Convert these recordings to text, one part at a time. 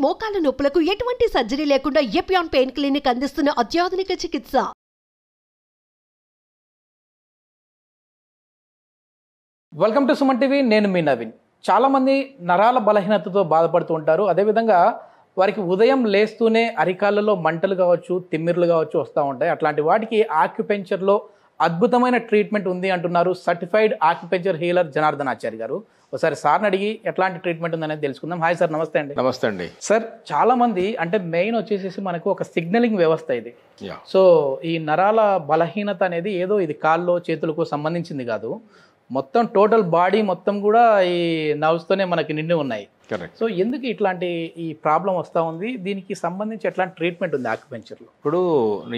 మోకాల నొప్పులకు ఎటువంటి సర్జరీ లేకుండా ఎపియాన్ పెయిన్ క్లినిక్ అందిస్తున్న అత్యాధునిక చికిత్స. Welcome to Suman TV. నేను మీ నవీన్. చాలామంది నరాల బలహీనతతో బాధపడుతూ ఉంటారు. అదేవిధంగా వారికి ఉదయం లేస్తూనే అరికాళ్ళలో మంటలు కావచ్చు, తిమ్మిర్లు కావచ్చు వస్తూ ఉంటాయి. అట్లాంటి వాటికి ఆక్యుపెంచర్లో అద్భుతమైన ట్రీట్మెంట్ ఉంది అంటున్నారు సర్టిఫైడ్ ఆక్యుపెంచర్ హీలర్ జనార్దన్ ఆచార్య గారు. ఒకసారి సార్ని అడిగి ఎట్లాంటి ట్రీట్మెంట్ ఉందనేది తెలుసుకుందాం. హాయ్ సార్, నమస్తే అండి. నమస్తే అండి సార్. చాలా మంది అంటే మెయిన్ వచ్చేసేసి మనకు ఒక సిగ్నలింగ్ వ్యవస్థ ఇది. సో ఈ నరాల బలహీనత అనేది ఏదో ఇది కాల్లో చేతులకు సంబంధించింది కాదు, మొత్తం టోటల్ బాడీ మొత్తం కూడా ఈ నర్వ్స్తోనే మనకి నిండి ఉన్నాయి. సో ఎందుకు ఇట్లాంటి ఈ ప్రాబ్లం వస్తూ ఉంది, దీనికి సంబంధించి ఎట్లాంటి ట్రీట్మెంట్ ఉంది ఆక్యుపెంచర్లో? ఇప్పుడు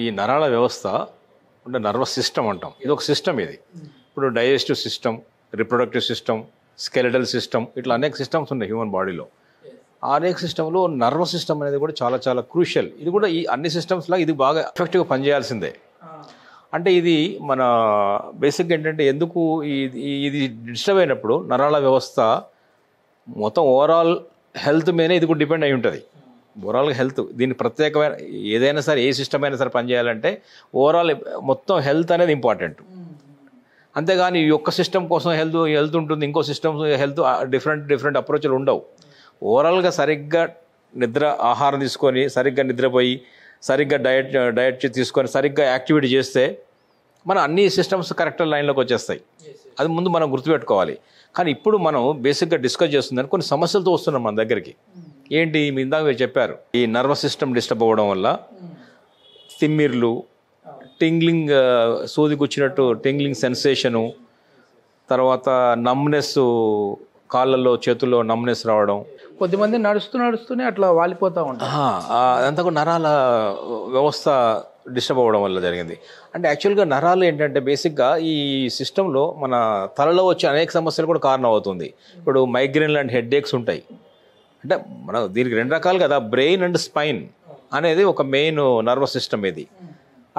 ఈ నరాల వ్యవస్థ అంటే నర్వస్ సిస్టమ్ అంటాం. ఇది ఒక సిస్టమ్. ఇది ఇప్పుడు digestive system, reproductive system, skeletal system, ఇట్లా అనేక సిస్టమ్స్ ఉన్నాయి హ్యూమన్ బాడీలో. ఆ అనేక సిస్టంలో నర్వస్ సిస్టమ్ అనేది కూడా చాలా చాలా క్రూషియల్. ఇది కూడా ఈ అన్ని సిస్టమ్స్లో ఇది బాగా ఎఫెక్టివ్గా పనిచేయాల్సిందే. అంటే ఇది మన బేసిక్గా ఏంటంటే ఎందుకు ఇది డిస్టర్బ్ అయినప్పుడు నరాల వ్యవస్థ మొత్తం ఓవరాల్ హెల్త్ మీదనే ఇది కూడా డిపెండ్ అయి ఉంటుంది. ఓవరాల్గా హెల్త్ దీన్ని ప్రత్యేకమైన ఏదైనా సరే ఏ సిస్టమ్ అయినా సరే పనిచేయాలంటే ఓవరాల్ మొత్తం హెల్త్ అనేది ఇంపార్టెంట్. అంతేగాని ఈ ఒక్క సిస్టమ్ కోసం హెల్త్ ఉంటుంది, ఇంకో సిస్టమ్ హెల్త్ డిఫరెంట్ అప్రోచ్లు ఉండవు. ఓవరాల్గా సరిగ్గా ఆహారం తీసుకొని సరిగ్గా నిద్రపోయి సరిగ్గా డయట్ తీసుకొని సరిగ్గా యాక్టివిటీ చేస్తే మన అన్ని సిస్టమ్స్ కరెక్ట్ లైన్లోకి వచ్చేస్తాయి. అది ముందు మనం గుర్తుపెట్టుకోవాలి. కానీ ఇప్పుడు మనం బేసిక్గా డిస్కస్ చేస్తుందని కొన్ని సమస్యలతో వస్తున్నాం మన దగ్గరికి. ఏంటి మీ ఇందాక మీరు చెప్పారు, ఈ నర్వస్ సిస్టమ్ డిస్టర్బ్ అవ్వడం వల్ల తిమ్మిర్లు, టింగ్లింగ్, సూది గుచ్చినట్టు టింగ్లింగ్ సెన్సేషను, తర్వాత నమ్నెస్, కాళ్ళల్లో చేతుల్లో నమ్నెస్ రావడం, కొద్దిమంది నడుస్తూనే అట్లా వాలిపోతూ ఉంటారు. అదంతా కూడా నరాల వ్యవస్థ డిస్టర్బ్ అవ్వడం వల్ల జరిగింది. అంటే యాక్చువల్గా నరాలు ఏంటంటే బేసిక్గా ఈ సిస్టంలో మన తలలో వచ్చే అనేక సమస్యలు కూడా కారణం అవుతుంది. ఇప్పుడు మైగ్రేన్ లాంటి హెడ్ఏక్స్ ఉంటాయి. అంటే మనం దీనికి రెండు రకాలు కదా, బ్రెయిన్ అండ్ స్పైన్ అనేది ఒక మెయిన్ నర్వస్ సిస్టమ్ ఇది.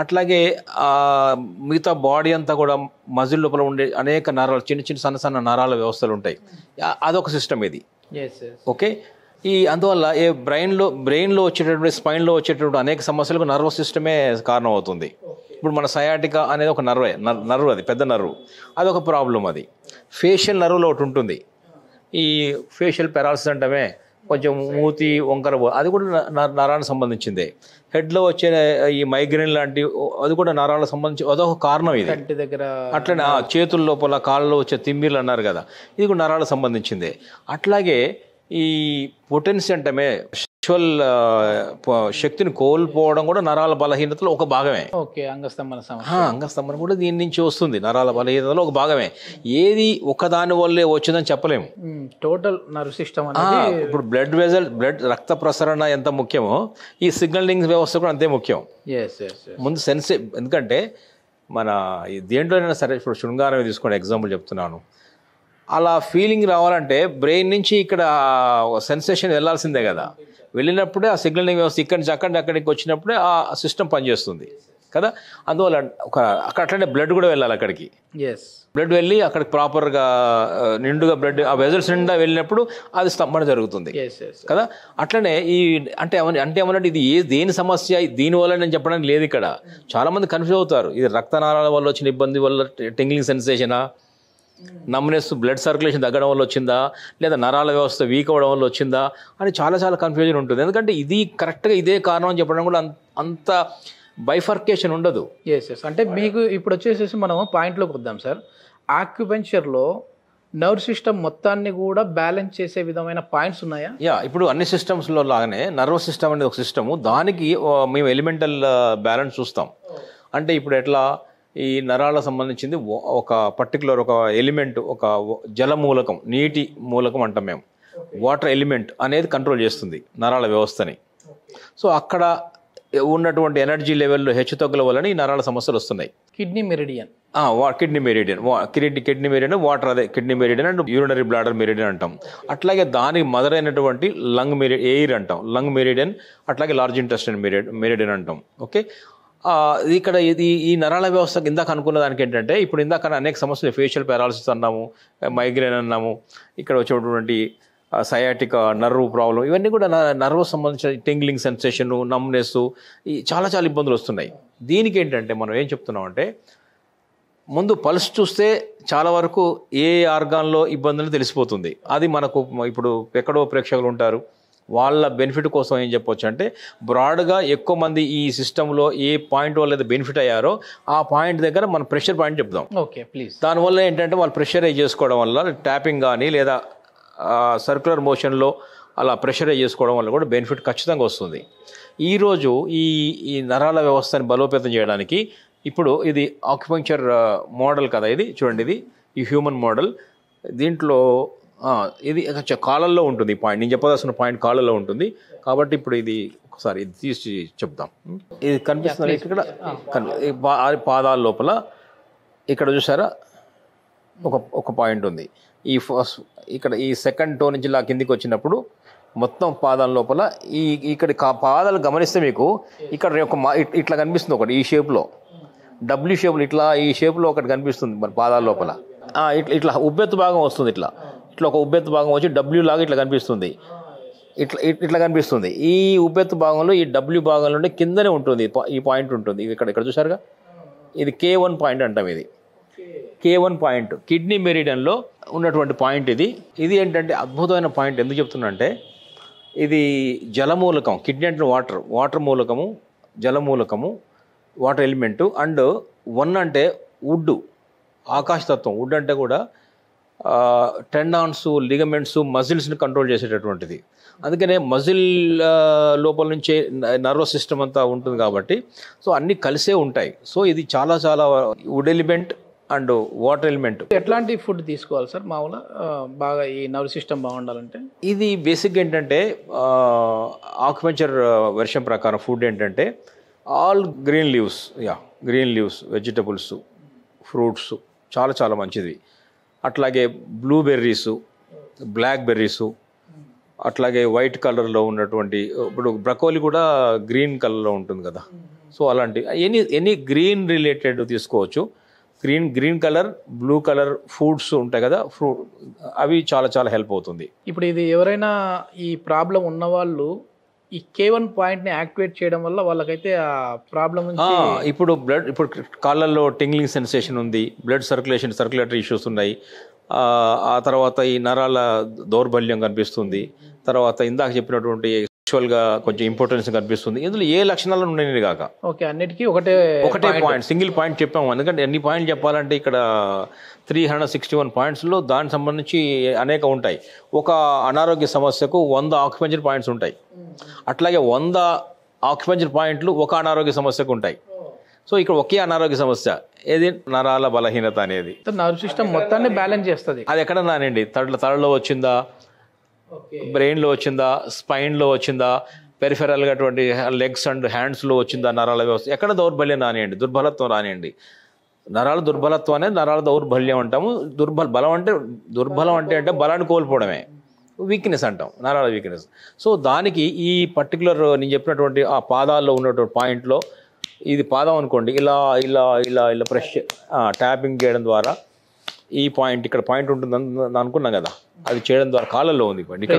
అట్లాగే మిగతా బాడీ అంతా కూడా మజిల్ లోపల ఉండే అనేక నరాలు, చిన్న సన్న నరాల వ్యవస్థలు ఉంటాయి. అదొక సిస్టమ్ ఇది. ఓకే. అందువల్ల బ్రెయిన్లో వచ్చేటటువంటి, స్పైన్లో వచ్చేటటువంటి అనేక సమస్యలకు నర్వస్ సిస్టమే కారణం అవుతుంది. ఇప్పుడు మన సయాటికా అనేది ఒక నర్వ్, అది పెద్ద నర్వ్, అదొక ప్రాబ్లం. అది ఫేషియల్ నర్వ్లో ఒకటి ఉంటుంది, ఈ ఫేషియల్ పెరాలసిస్ అంటమే, కొంచెం మూతి వంకర, అది కూడా నరానికి సంబంధించిందే. హెడ్లో వచ్చే ఈ మైగ్రేన్ లాంటి అది కూడా నరాలకు సంబంధించి అదొక కారణం. ఇది అట్లనే చేతుల లోపల కాళ్ళలో వచ్చే తిమ్మిర్లు అన్నారు కదా, ఇది కూడా నరాలకు సంబంధించిందే. అట్లాగే ఈ పొటెన్సీ అంటమే, సెక్షువల్ శక్తిని కోల్పోవడం కూడా నరాల బలహీనతలో ఒక భాగమే. అంగస్తంభన కూడా దీని నుంచి వస్తుంది, నరాల బలహీనతలో ఒక భాగమే. ఏది ఒకదాని వల్లే వచ్చిందని చెప్పలేము. Total nerve system. ఇప్పుడు బ్లడ్ రక్త ప్రసరణ ఎంత ముఖ్యమో ఈ సిగ్నలింగ్ వ్యవస్థ కూడా అంతే ముఖ్యం. ముందు ఎందుకంటే మన దేంట్లోనైనా సరే, ఇప్పుడు శృంగారం తీసుకోండి, ఎగ్జాంపుల్ చెప్తున్నాను. అలా ఫీలింగ్ రావాలంటే బ్రెయిన్ నుంచి ఇక్కడ సెన్సేషన్ వెళ్ళాల్సిందే కదా. వెళ్ళినప్పుడే ఆ సిగ్నలింగ్ వ్యవస్థ ఇక్కడి నుంచి అక్కడికి వచ్చినప్పుడే ఆ సిస్టమ్ పనిచేస్తుంది కదా. అందువల్ల అట్లనే బ్లడ్ కూడా వెళ్ళాలి అక్కడికి. బ్లడ్ వెళ్ళి అక్కడికి ప్రాపర్గా నిండుగా బ్లడ్ ఆ వెజల్స్ నిండా వెళ్ళినప్పుడు అది స్తంభన జరుగుతుంది కదా. అట్లనే అంటే ఏమన్నట్టు ఇది దేని సమస్య, దీనివల్ల నేను చెప్పడానికి లేదు. ఇక్కడ చాలామంది కన్ఫ్యూజ్ అవుతారు, ఇది రక్తనాళాల వల్ల వచ్చిన ఇబ్బంది వల్ల టింగ్లింగ్ సెన్సేషనా, నమ్నెస్, బ్లడ్ సర్క్యులేషన్ తగ్గడం వల్ల వచ్చిందా, లేదా నరాల వ్యవస్థ వీక్ అవ్వడం వల్ల వచ్చిందా అని చాలా కన్ఫ్యూజన్ ఉంటుంది. ఎందుకంటే ఇది కరెక్ట్గా ఇదే కారణం అని చెప్పడం కూడా అంత బైఫర్కేషన్ ఉండదు. అంటే మీకు ఇప్పుడు వచ్చేసేసి మనం పాయింట్లోకి వద్దాం సార్. ఆక్యుపెంచర్లో నర్వ్ సిస్టమ్ మొత్తాన్ని కూడా బ్యాలెన్స్ చేసే విధమైన పాయింట్స్ ఉన్నాయా? ఇప్పుడు అన్ని సిస్టమ్స్లో లాగానే నర్వస్ సిస్టమ్ అనేది ఒక సిస్టము, దానికి మేము ఎలిమెంటల్ బ్యాలెన్స్ చూస్తాం. అంటే ఇప్పుడు ఎట్లా ఈ నరాలకు సంబంధించింది ఒక పర్టికులర్ ఒక ఎలిమెంట్, ఒక జల మూలకం, నీటి మూలకం అంటాం మేము, వాటర్ ఎలిమెంట్ అనేది కంట్రోల్ చేస్తుంది నరాల వ్యవస్థని. సో అక్కడ ఉన్నటువంటి ఎనర్జీ లెవెల్లో హెచ్చుతగ్గుల వలన ఈ నరాల సమస్యలు వస్తున్నాయి. కిడ్నీ మెరిడియన్, వాటర్, అదే kidney meridian and urinary bladder meridian అంటాం. అట్లాగే దానికి మదర్ అయినటువంటి ఎయిర్ అంటాం, లంగ్ మెరిడియన్. అట్లాగే లార్జ్ ఇంటెస్టైన్ మెరిడియన్ అంటాం. ఓకే. ఇక్కడ ఈ నరాల వ్యవస్థకు ఇందాక అనుకున్న దానికి ఏంటంటే, ఇప్పుడు ఇందాక అనేక సమస్యలు, ఫేషియల్ పారాలసిస్ అన్నాము, మైగ్రేన్ అన్నాము, ఇక్కడ వచ్చేటువంటి సయాటికా, నర్వ్ ప్రాబ్లం, ఇవన్నీ కూడా నర్వ్ సంబంధించిన టింగ్లింగ్ సెన్సేషన్, నమ్నెస్, ఈ చాలా చాలా ఇబ్బందులు వస్తున్నాయి. దీనికి ఏంటంటే మనం ఏం చెప్తున్నామంటే ముందు పల్స్ చూస్తే చాలా వరకు ఏ ఆర్గాన్లో ఇబ్బందులు తెలిసిపోతుంది. అది మనకు ఇప్పుడు ఎక్కడో ప్రేక్షకులు ఉంటారు, వాళ్ళ బెనిఫిట్ కోసం ఏం చెప్పొచ్చు అంటే బ్రాడ్గా ఎక్కువ మంది ఈ సిస్టంలో ఏ పాయింట్ వల్ల అయితే బెనిఫిట్ అయ్యారో ఆ పాయింట్ దగ్గర మనం ప్రెషర్ పాయింట్ చెప్దాం. Okay please. దానివల్ల ఏంటంటే వాళ్ళు ప్రెషరైజ్ చేసుకోవడం వల్ల ట్యాపింగ్ కానీ లేదా సర్క్యులర్ మోషన్లో అలా ప్రెషరైజ్ చేసుకోవడం వల్ల కూడా బెనిఫిట్ ఖచ్చితంగా వస్తుంది. ఈరోజు ఈ నరాల వ్యవస్థని బలోపేతం చేయడానికి ఇప్పుడు ఇది ఆక్యుపంక్చర్ మోడల్ కదా, ఇది చూడండి, ఇది ఈ హ్యూమన్ మోడల్. దీంట్లో ఇది కాళ్ళల్లో ఉంటుంది ఈ పాయింట్, నేను చెప్పదలసిన పాయింట్ కాళ్ళల్లో ఉంటుంది. కాబట్టి ఇప్పుడు ఇది ఒకసారి ఇది తీసి చెప్దాం. ఇది కనిపిస్తుంది ఇక్కడ పాదాల లోపల, ఇక్కడ చూసారా ఒక పాయింట్ ఉంది. ఈ ఫస్ట్ ఇక్కడ ఈ సెకండ్ టో నుంచి ఇలా కిందికి వచ్చినప్పుడు మొత్తం పాదాల లోపల ఇక్కడ పాదాలు గమనిస్తే మీకు ఇక్కడ ఇట్లా కనిపిస్తుంది ఒకటి, ఈ షేప్లో డబ్ల్యూ షేప్లో ఇట్లా ఈ షేప్లో ఒకటి కనిపిస్తుంది మన పాదాల లోపల. ఇట్లా ఉబ్బెత్తు భాగం వస్తుంది, ఇట్లా ఒక ఉబ్బెత్తు భాగం వచ్చి డబ్ల్యూ లాగా ఇట్లా కనిపిస్తుంది, ఇట్లా కనిపిస్తుంది. ఈ ఉబ్బెత్తు భాగంలో ఈ డబ్ల్యూ భాగంలో నుండి కిందనే ఉంటుంది ఈ పాయింట్ ఉంటుంది. ఇక్కడ చూసారుగా, ఇది K1 పాయింట్ అంటాం. ఇది K1 పాయింట్ కిడ్నీ మెరిడియన్లో ఉన్నటువంటి పాయింట్ ఇది. ఇది ఏంటంటే అద్భుతమైన పాయింట్. ఎందుకు చెప్తున్నా, ఇది జలమూలకం. కిడ్నీ అంటే వాటర్ మూలకము, జలమూలకము, వాటర్ ఎలిమెంటు. అండ్ 1 అంటే వుడ్, ఆకాశతత్వం. వుడ్ అంటే కూడా టెండాన్స్, లిగమెంట్స్, మజిల్స్ని కంట్రోల్ చేసేటటువంటిది. అందుకనే మజిల్ లోపల నుంచే నర్వస్ సిస్టమ్ అంతా ఉంటుంది కాబట్టి సో అన్నీ కలిసే ఉంటాయి. సో ఇది చాలా చాలా would element and water element. ఎట్లాంటి ఫుడ్ తీసుకోవాలి సార్ మామూలుగా బాగా ఈ నర్వ్ సిస్టమ్ బాగుండాలంటే? ఇది బేసిక్గా ఏంటంటే ఆక్యుపంక్చర్ వెర్షన్ ప్రకారం ఫుడ్ ఏంటంటే all green leaves, vegetables, fruits చాలా చాలా మంచిది. అట్లాగే బ్లూబెర్రీసు, బ్లాక్ బెర్రీసు, అట్లాగే వైట్ కలర్లో ఉన్నటువంటి, ఇప్పుడు బ్రకోలీ కూడా గ్రీన్ కలర్లో ఉంటుంది కదా. సో అలాంటి ఎనీ గ్రీన్ రిలేటెడ్ తీసుకోవచ్చు. Green colour, blue colour foods ఉంటాయి కదా, అవి చాలా చాలా హెల్ప్ అవుతుంది. ఇప్పుడు ఇది ఎవరైనా ఈ ప్రాబ్లం ఉన్నవాళ్ళు ఈ K1 పాయింట్ని యాక్టివేట్ చేయడం వల్ల వాళ్ళకైతే ఆ ప్రాబ్లం నుంచి ఇప్పుడు కాళ్ళల్లో టింగ్లింగ్ సెన్సేషన్ ఉంది, బ్లడ్ సర్క్యులేటరీ ఇష్యూస్ ఉన్నాయి. ఆ తర్వాత ఈ నరాల దౌర్బల్యం కనిపిస్తుంది. తర్వాత ఇందాక చెప్పినటువంటి యాక్చువల్గా కొంచెం ఇంపార్టెన్స్ కనిపిస్తుంది. ఇందులో ఏ లక్షణాలు ఉన్నాయి కాక ఓకే అన్నిటికీ ఒకటే పాయింట్, సింగిల్ పాయింట్ చెప్పాము. ఎందుకంటే ఎన్ని పాయింట్లు చెప్పాలంటే ఇక్కడ 361 పాయింట్స్లో దానికి సంబంధించి అనేక ఉంటాయి. ఒక అనారోగ్య సమస్యకు 100 ఆక్యుపంక్చర్ పాయింట్స్ ఉంటాయి. అట్లాగే 100 ఆక్యుపంక్చర్ పాయింట్లు ఒక అనారోగ్య సమస్యకు ఉంటాయి. సో ఇక్కడ ఒకే అనారోగ్య సమస్య ఏది, నరాల బలహీనత అనేది. నర్వ్ సిస్టమ్ మొత్తాన్ని బ్యాలెన్స్ చేస్తుంది. అది ఎక్కడ నానండి, తలలో వచ్చిందా, బ్రెయిన్లో వచ్చిందా, స్పైన్లో వచ్చిందా, పెరిఫెరల్గా అటువంటి లెగ్స్ అండ్ హ్యాండ్స్లో వచ్చిందా నరాల వ్యవస్థ, ఎక్కడ దౌర్బల్యం రానియండి, దుర్బలత్వం రానియండి. నరాల దుర్బలత్వం అనేది నరాల దౌర్బల్యం అంటాము. దుర్బలం అంటే బలాన్ని కోల్పోవడమే, వీక్నెస్ అంటాం, నరాల వీక్నెస్. సో దానికి ఈ పర్టికులర్ నేను చెప్పినటువంటి ఆ పాదాల్లో ఉన్నటువంటి పాయింట్లో, ఇది పాదం అనుకోండి, ఇలా ఇలా ఇలా ఇలా ప్రెష్ ట్యాపింగ్ చేయడం ద్వారా ఈ పాయింట్, ఇక్కడ పాయింట్ ఉంటుంది అనుకున్నాం కదా, అది చేయడం ద్వారా కాళ్ళల్లో ఉంది ఇక్కడ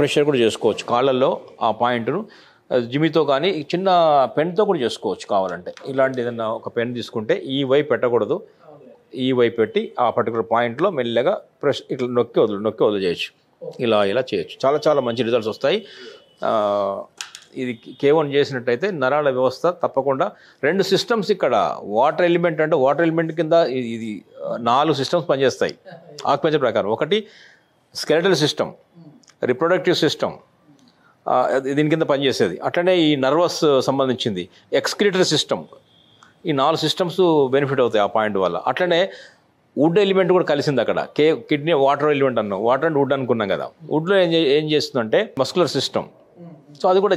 ప్రెషర్ కూడా చేసుకోవచ్చు. కాళ్ళల్లో ఆ పాయింట్ను జిమితో కానీ చిన్న పెన్తో కూడా చేసుకోవచ్చు కావాలంటే. ఇలాంటి ఏదన్నా ఒక పెన్ తీసుకుంటే ఈ వైపు పెట్టకూడదు, ఈ వైపు పెట్టి ఆ పర్టికులర్ పాయింట్లో మెల్లగా ప్రెష్ ఇట్లా నొక్కి వదిలి చేయొచ్చు. ఇలా చేయొచ్చు. చాలా చాలా మంచి రిజల్ట్స్ వస్తాయి. ఇది K1 చేసినట్టయితే నరాల వ్యవస్థ తప్పకుండా 2 సిస్టమ్స్ ఇక్కడ వాటర్ ఎలిమెంట్ అంటే వాటర్ ఎలిమెంట్ కింద ఇది 4 సిస్టమ్స్ పనిచేస్తాయి ఆక్యుపంక్చర్ ప్రకారం. ఒకటి స్కెలెటల్ సిస్టమ్, రిప్రొడక్టివ్ సిస్టమ్ దీని కింద పనిచేసేది. అట్లనే ఈ నర్వస్ సంబంధించింది ఎక్స్క్రిటరీ సిస్టమ్. ఈ 4 సిస్టమ్స్ బెనిఫిట్ అవుతాయి ఆ పాయింట్ వల్ల. అట్లనే వుడ్ ఎలిమెంట్ కూడా కలిసింది అక్కడ. కిడ్నీ వాటర్ ఎలిమెంట్ అన్నాం, వాటర్ అండ్ వుడ్ అనుకున్నాం కదా. వుడ్లో ఏం చేస్తుందంటే మస్కులర్ సిస్టమ్, సో అది కూడా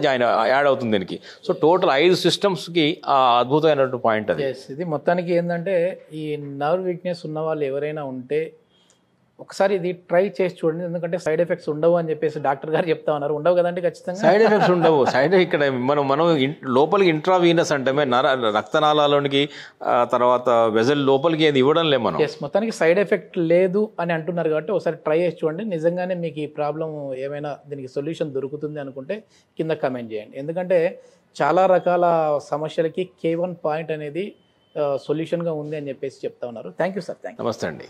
యాడ్ అవుతుంది దీనికి. సో టోటల్ 5 సిస్టమ్స్కి అద్భుతమైనటువంటి పాయింట్ అది. ఇది మొత్తానికి ఏంటంటే ఈ నర్వ్ వీక్నెస్ ఉన్న వాళ్ళు ఎవరైనా ఉంటే ఒకసారి ఇది ట్రై చేసి చూడండి, ఎందుకంటే సైడ్ ఎఫెక్ట్స్ ఉండవు అని చెప్పేసి డాక్టర్ గారు చెప్తా ఉన్నారు. ఉండవు కదండి ఖచ్చితంగా? సైడ్ ఎఫెక్ట్స్ ఉండవు. ఇక్కడ మనం లోపలికి ఇంట్రావీనస్ అంటే రక్తనాళాలోనికి తర్వాత వెజల్ లోపలికి ఏది ఇవ్వడం లేదు మనం. ఎస్, మొత్తానికి సైడ్ ఎఫెక్ట్ లేదు అని అంటున్నారు కాబట్టి ఒకసారి ట్రై చేసి చూడండి. నిజంగానే మీకు ఈ ప్రాబ్లం ఏమైనా దీనికి సొల్యూషన్ దొరుకుతుంది అనుకుంటే కింద కమెంట్ చేయండి. ఎందుకంటే చాలా రకాల సమస్యలకి K1 పాయింట్ అనేది సొల్యూషన్గా ఉంది అని చెప్పేసి చెప్తా ఉన్నారు. Thank you sir. నమస్తే అండి.